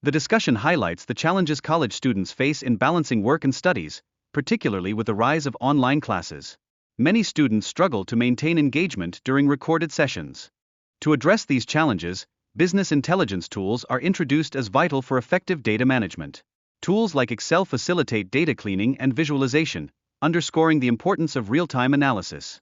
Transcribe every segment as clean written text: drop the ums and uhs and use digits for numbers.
The discussion highlights the challenges college students face in balancing work and studies, particularly with the rise of online classes. Many students struggle to maintain engagement during recorded sessions. To address these challenges, business intelligence tools are introduced as vital for effective data management. Tools like Excel facilitate data cleaning and visualization, underscoring the importance of real-time analysis.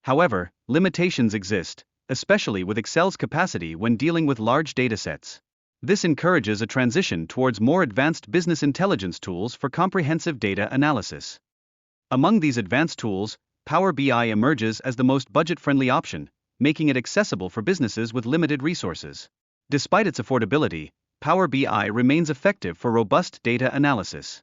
However, limitations exist, especially with Excel's capacity when dealing with large datasets. This encourages a transition towards more advanced business intelligence tools for comprehensive data analysis. Among these advanced tools, Power BI emerges as the most budget-friendly option, making it accessible for businesses with limited resources. Despite its affordability, Power BI remains effective for robust data analysis.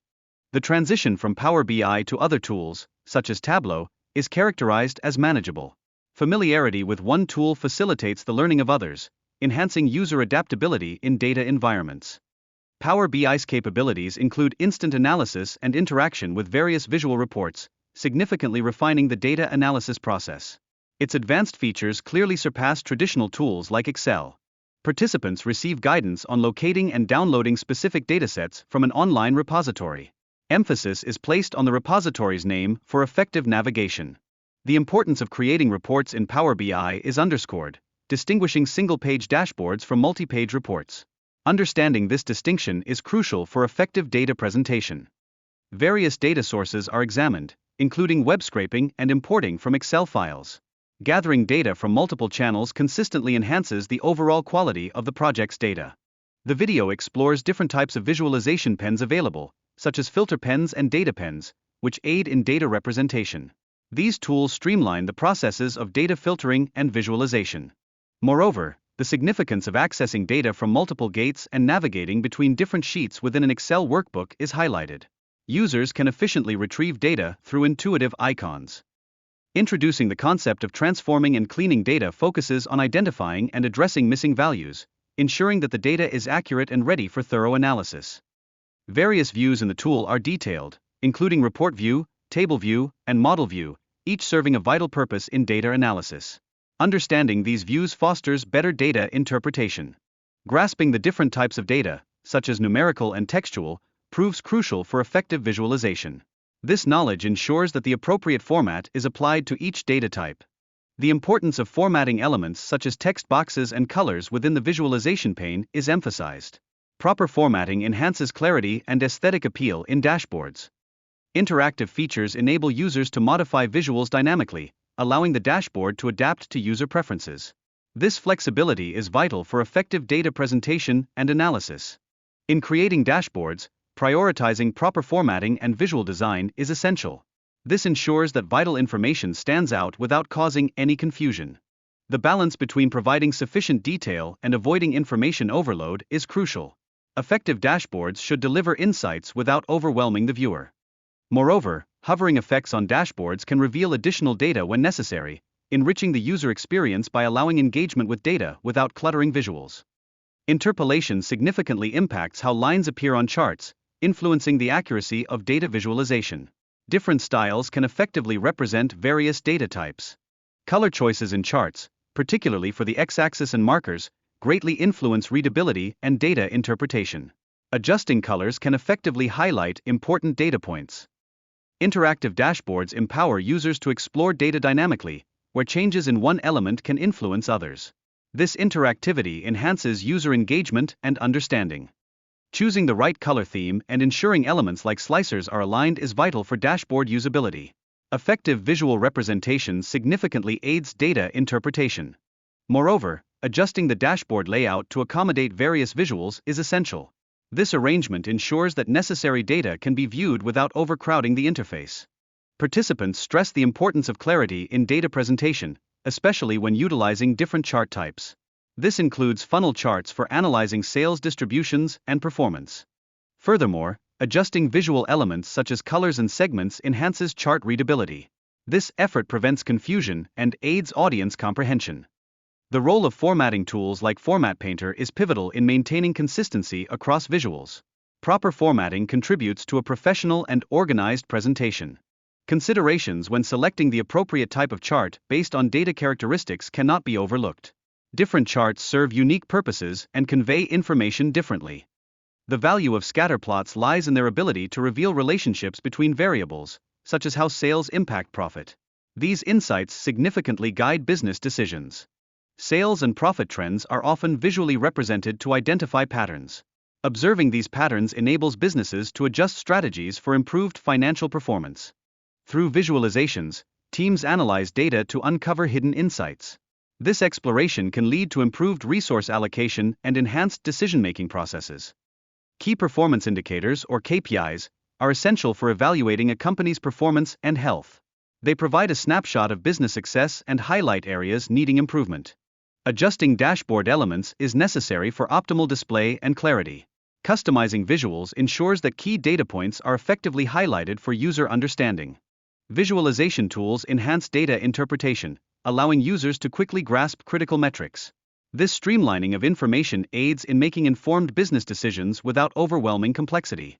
The transition from Power BI to other tools, such as Tableau, is characterized as manageable. Familiarity with one tool facilitates the learning of others, enhancing user adaptability in data environments. Power BI's capabilities include instant analysis and interaction with various visual reports, significantly refining the data analysis process. Its advanced features clearly surpass traditional tools like Excel. Participants receive guidance on locating and downloading specific datasets from an online repository. Emphasis is placed on the repository's name for effective navigation. The importance of creating reports in Power BI is underscored, distinguishing single-page dashboards from multi-page reports. Understanding this distinction is crucial for effective data presentation. Various data sources are examined, including web scraping and importing from Excel files. Gathering data from multiple channels consistently enhances the overall quality of the project's data. The video explores different types of visualization pens available, such as filter pens and data pens, which aid in data representation. These tools streamline the processes of data filtering and visualization. Moreover, the significance of accessing data from multiple gates and navigating between different sheets within an Excel workbook is highlighted. Users can efficiently retrieve data through intuitive icons. Introducing the concept of transforming and cleaning data focuses on identifying and addressing missing values, ensuring that the data is accurate and ready for thorough analysis. Various views in the tool are detailed, including report view, table view, and model view, each serving a vital purpose in data analysis. Understanding these views fosters better data interpretation. Grasping the different types of data, such as numerical and textual, proves crucial for effective visualization. This knowledge ensures that the appropriate format is applied to each data type. The importance of formatting elements such as text boxes and colors within the visualization pane is emphasized. Proper formatting enhances clarity and aesthetic appeal in dashboards. Interactive features enable users to modify visuals dynamically, allowing the dashboard to adapt to user preferences. This flexibility is vital for effective data presentation and analysis. In creating dashboards, prioritizing proper formatting and visual design is essential. This ensures that vital information stands out without causing any confusion. The balance between providing sufficient detail and avoiding information overload is crucial. Effective dashboards should deliver insights without overwhelming the viewer. Moreover, hovering effects on dashboards can reveal additional data when necessary, enriching the user experience by allowing engagement with data without cluttering visuals. Interpolation significantly impacts how lines appear on charts, influencing the accuracy of data visualization. Different styles can effectively represent various data types. Color choices in charts, particularly for the x-axis and markers, greatly influence readability and data interpretation. Adjusting colors can effectively highlight important data points. Interactive dashboards empower users to explore data dynamically, where changes in one element can influence others. This interactivity enhances user engagement and understanding. Choosing the right color theme and ensuring elements like slicers are aligned is vital for dashboard usability. Effective visual representation significantly aids data interpretation. Moreover, adjusting the dashboard layout to accommodate various visuals is essential. This arrangement ensures that necessary data can be viewed without overcrowding the interface. Participants stress the importance of clarity in data presentation, especially when utilizing different chart types. This includes funnel charts for analyzing sales distributions and performance. Furthermore, adjusting visual elements such as colors and segments enhances chart readability. This effort prevents confusion and aids audience comprehension. The role of formatting tools like Format Painter is pivotal in maintaining consistency across visuals. Proper formatting contributes to a professional and organized presentation. Considerations when selecting the appropriate type of chart based on data characteristics cannot be overlooked. Different charts serve unique purposes and convey information differently. The value of scatter plots lies in their ability to reveal relationships between variables, such as how sales impact profit. These insights significantly guide business decisions. Sales and profit trends are often visually represented to identify patterns. Observing these patterns enables businesses to adjust strategies for improved financial performance. Through visualizations, teams analyze data to uncover hidden insights. This exploration can lead to improved resource allocation and enhanced decision-making processes. Key performance indicators, or KPIs, are essential for evaluating a company's performance and health. They provide a snapshot of business success and highlight areas needing improvement. Adjusting dashboard elements is necessary for optimal display and clarity. Customizing visuals ensures that key data points are effectively highlighted for user understanding. Visualization tools enhance data interpretation, allowing users to quickly grasp critical metrics. This streamlining of information aids in making informed business decisions without overwhelming complexity.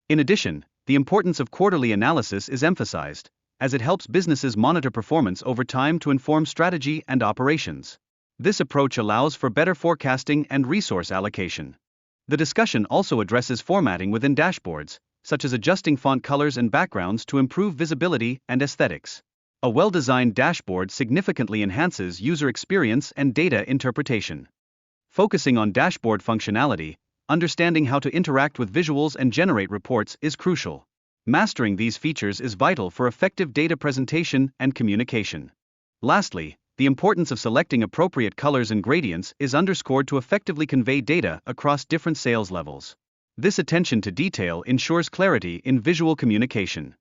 In addition, the importance of quarterly analysis is emphasized, as it helps businesses monitor performance over time to inform strategy and operations. This approach allows for better forecasting and resource allocation. The discussion also addresses formatting within dashboards, such as adjusting font colors and backgrounds to improve visibility and aesthetics. A well-designed dashboard significantly enhances user experience and data interpretation. Focusing on dashboard functionality, understanding how to interact with visuals and generate reports is crucial. Mastering these features is vital for effective data presentation and communication. Lastly, the importance of selecting appropriate colors and gradients is underscored to effectively convey data across different sales levels. This attention to detail ensures clarity in visual communication.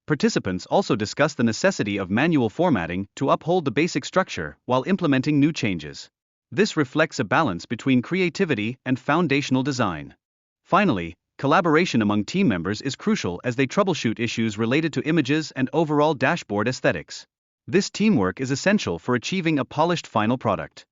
Participants also discuss the necessity of manual formatting to uphold the basic structure while implementing new changes. This reflects a balance between creativity and foundational design. Finally, collaboration among team members is crucial as they troubleshoot issues related to images and overall dashboard aesthetics. This teamwork is essential for achieving a polished final product.